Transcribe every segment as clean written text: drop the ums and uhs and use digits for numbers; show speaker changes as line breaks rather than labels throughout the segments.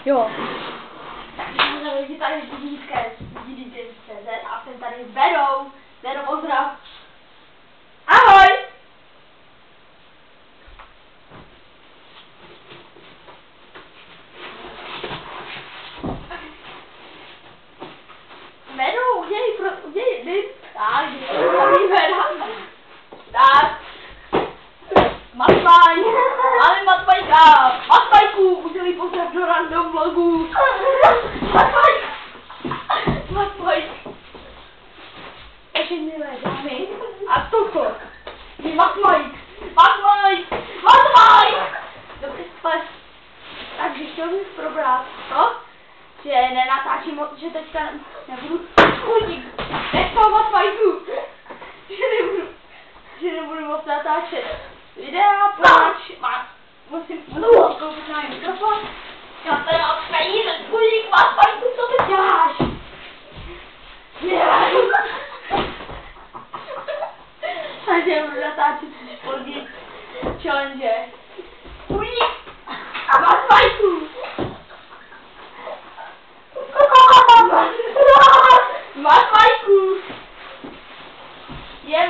Jo.
Takže lidi tady CZ a jsem tady s Verou. Vero, pozdrav. Ahoj! Vero, udělej, tak, dělej Vera. Tak. Matmaj, máme Matmajka. Matmajku, udělej pozdrav do random vlogu. Matmaj. Takže milé dámy. A toto je Matmaj. Dobře, spad. Takže chtěl bych probrat to, že nenatáčím, že teďka nebudu chudík. Nechal Matmajku. Že nebudu moc natáčet videa, poněvadž musím koupit nový mikrofon. Já tady mám peníze, chudík, Matmajku, co ty děláš? Takže budu natáčet později challenge. Chudík a Matmajku. Matmajku. Je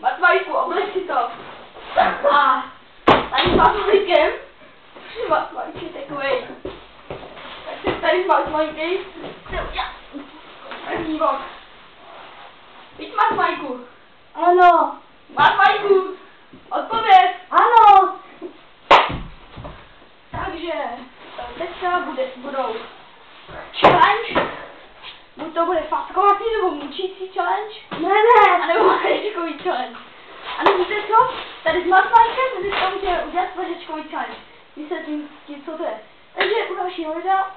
Matmajku, obleč si to. A tady s Matmajkem. Matmajk je takovej. Tak jsem tady s Matmajkem. První vlog. Víš, Matmajku?
Ano.
Matmajku, odpověď.
Ano.
Takže teďka budou challenge. Buď to bude fackovací nebo mučící challenge.
Ne.
A nebo vařečkový challenge. A nevíte co? Tady s Matmajkem dneska můžeme udělat vařečkový challenge. Vysvětlím ti, co to je. Takže u dalšího videa,